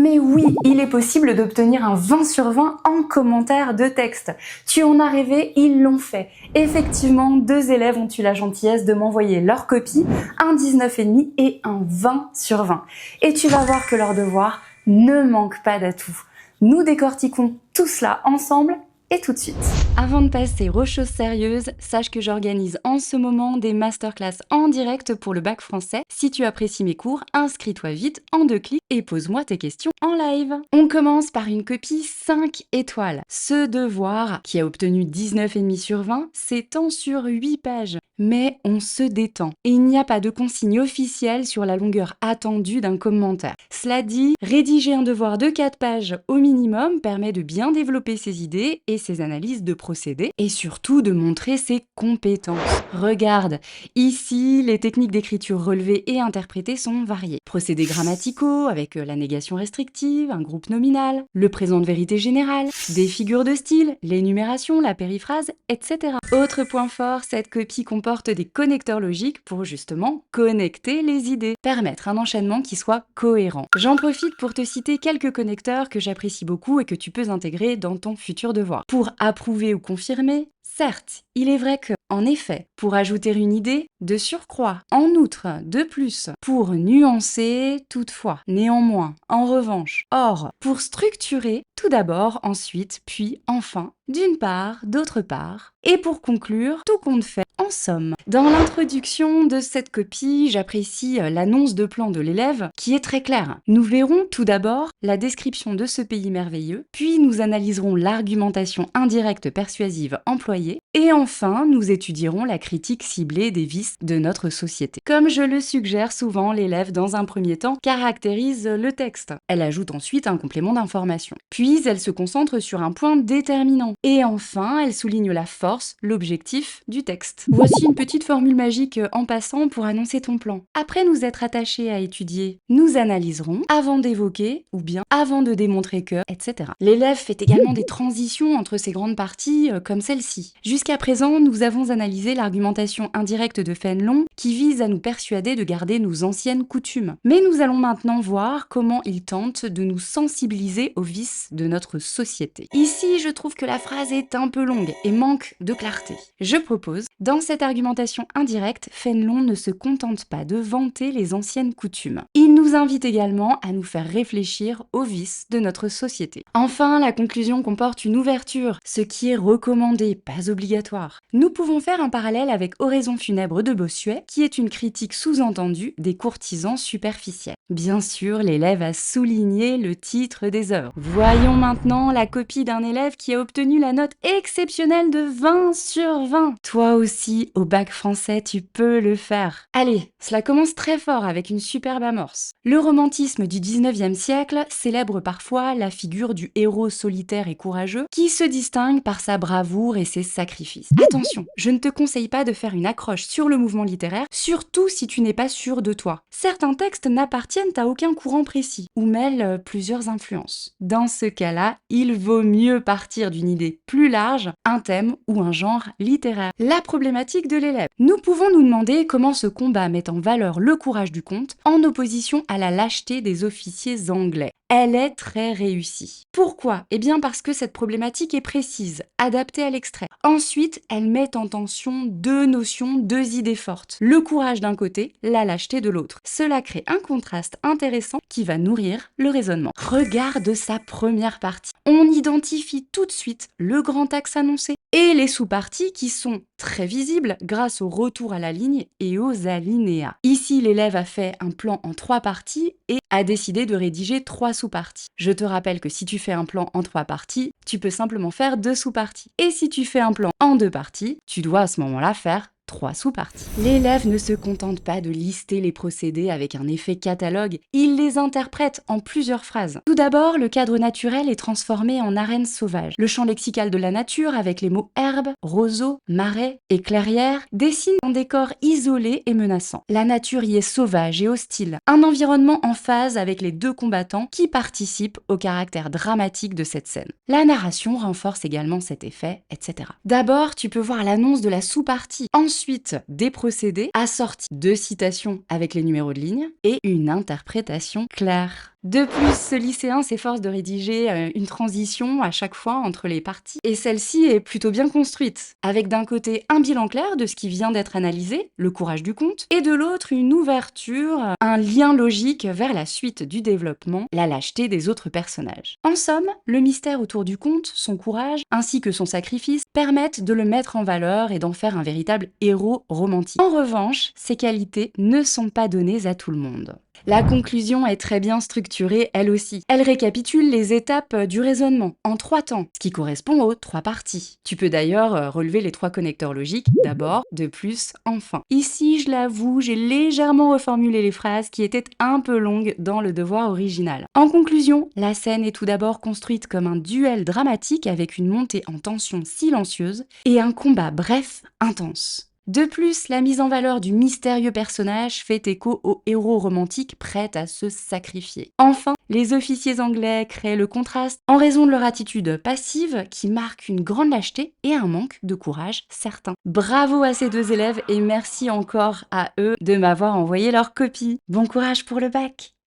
Mais oui, il est possible d'obtenir un 20 sur 20 en commentaire de texte. Tu en as rêvé, ils l'ont fait. Effectivement, 2 élèves ont eu la gentillesse de m'envoyer leur copie, un 19,5 et un 20 sur 20. Et tu vas voir que leur devoir ne manque pas d'atouts. Nous décortiquons tout cela ensemble et tout de suite. Avant de passer aux choses sérieuses, sache que j'organise en ce moment des masterclass en direct pour le bac français. Si tu apprécies mes cours, inscris-toi vite en 2 clics et pose-moi tes questions en live. On commence par une copie 5 étoiles. Ce devoir, qui a obtenu 19,5 sur 20, s'étend sur 8 pages. Mais on se détend. Et il n'y a pas de consigne officielle sur la longueur attendue d'un commentaire. Cela dit, rédiger un devoir de 4 pages au minimum permet de bien développer ses idées et ses analyses de procédés et surtout de montrer ses compétences. Regarde, ici, les techniques d'écriture relevées et interprétées sont variées. Procédés grammaticaux avec la négation restrictive, un groupe nominal, le présent de vérité générale, des figures de style, l'énumération, la périphrase, etc. Autre point fort, cette copie comporte des connecteurs logiques pour justement connecter les idées, permettre un enchaînement qui soit cohérent. J'en profite pour te citer quelques connecteurs que j'apprécie beaucoup et que tu peux intégrer dans ton futur devoir. Pour approuver ou confirmer, certes, il est vrai que, en effet, pour ajouter une idée, de surcroît, en outre, de plus, pour nuancer, toutefois, néanmoins, en revanche, or, pour structurer, tout d'abord, ensuite, puis enfin, d'une part, d'autre part, et pour conclure, tout compte fait, en somme. Dans l'introduction de cette copie, j'apprécie l'annonce de plan de l'élève qui est très claire. Nous verrons tout d'abord la description de ce pays merveilleux, puis nous analyserons l'argumentation indirecte persuasive employée, et enfin, nous étudierons la critique ciblée des vices de notre société. Comme je le suggère souvent, l'élève, dans un premier temps, caractérise le texte. Elle ajoute ensuite un complément d'information. Puis, elle se concentre sur un point déterminant. Et enfin, elle souligne la force, l'objectif du texte. Voici une petite formule magique en passant pour annoncer ton plan. Après nous être attachés à étudier, nous analyserons avant d'évoquer ou bien avant de démontrer que, etc. L'élève fait également des transitions entre ces grandes parties comme celle-ci. Jusqu'à présent, nous avons analysé l'argumentation indirecte de Fénelon qui vise à nous persuader de garder nos anciennes coutumes. Mais nous allons maintenant voir comment il tente de nous sensibiliser aux vices de notre société. Ici, je trouve que la phrase est un peu longue et manque de clarté. Je propose, dans cette argumentation indirecte, Fénelon ne se contente pas de vanter les anciennes coutumes. Il nous invite également à nous faire réfléchir aux vices de notre société. Enfin, la conclusion comporte une ouverture, ce qui est recommandé, pas obligatoire. Nous pouvons faire un parallèle avec Oraison funèbre de Bossuet, qui est une critique sous-entendue des courtisans superficiels. Bien sûr, l'élève a souligné le titre des œuvres. Voyons maintenant la copie d'un élève qui a obtenu la note exceptionnelle de 20 sur 20. Toi aussi, au bac français, tu peux le faire. Allez, cela commence très fort avec une superbe amorce. Le romantisme du 19e siècle célèbre parfois la figure du héros solitaire et courageux qui se distingue par sa bravoure et ses sacrifices. Attention, je ne te conseille pas de faire une accroche sur le mouvement littéraire, surtout si tu n'es pas sûr de toi. Certains textes n'appartiennent à aucun courant précis ou mêlent plusieurs influences. Dans ce cas-là, il vaut mieux partir d'une idée plus large, un thème ou un genre littéraire. La problématique de l'élève. Nous pouvons nous demander comment ce combat met en valeur le courage du comte en opposition à la lâcheté des officiers anglais. Elle est très réussie. Pourquoi? Eh bien parce que cette problématique est précise, adaptée à l'extrait. Ensuite, elle met en tension deux notions, deux idées fortes. Le courage d'un côté, la lâcheté de l'autre. Cela crée un contraste intéressant qui va nourrir le raisonnement. Regarde sa première partie. On identifie tout de suite le grand axe annoncé et les sous-parties qui sont très visibles grâce au retour à la ligne et aux alinéas. Ici, l'élève a fait un plan en 3 parties et a décidé de rédiger 3 sous-parties. Je te rappelle que si tu fais un plan en 3 parties, tu peux simplement faire 2 sous-parties. Et si tu fais un plan en 2 parties, tu dois à ce moment-là faire 3 sous-parties. L'élève ne se contente pas de lister les procédés avec un effet catalogue, il les interprète en plusieurs phrases. Tout d'abord, le cadre naturel est transformé en arène sauvage. Le champ lexical de la nature, avec les mots herbe, roseau, marais et clairière, dessine un décor isolé et menaçant. La nature y est sauvage et hostile, un environnement en phase avec les deux combattants qui participent au caractère dramatique de cette scène. La narration renforce également cet effet, etc. D'abord, tu peux voir l'annonce de la sous-partie. Ensuite, des procédés assortis de citations avec les numéros de ligne et une interprétation claire. De plus, ce lycéen s'efforce de rédiger une transition à chaque fois entre les parties, et celle-ci est plutôt bien construite, avec d'un côté un bilan clair de ce qui vient d'être analysé, le courage du conte, et de l'autre une ouverture, un lien logique vers la suite du développement, la lâcheté des autres personnages. En somme, le mystère autour du conte, son courage, ainsi que son sacrifice, permettent de le mettre en valeur et d'en faire un véritable héros romantique. En revanche, ces qualités ne sont pas données à tout le monde. La conclusion est très bien structurée, elle aussi. Elle récapitule les étapes du raisonnement en 3 temps, ce qui correspond aux 3 parties. Tu peux d'ailleurs relever les 3 connecteurs logiques, d'abord, de plus, enfin. Ici, je l'avoue, j'ai légèrement reformulé les phrases qui étaient un peu longues dans le devoir original. En conclusion, la scène est tout d'abord construite comme un duel dramatique avec une montée en tension silencieuse et un combat bref, intense. De plus, la mise en valeur du mystérieux personnage fait écho au héros romantique prêt à se sacrifier. Enfin, les officiers anglais créent le contraste en raison de leur attitude passive qui marque une grande lâcheté et un manque de courage certain. Bravo à ces 2 élèves et merci encore à eux de m'avoir envoyé leur copie. Bon courage pour le bac!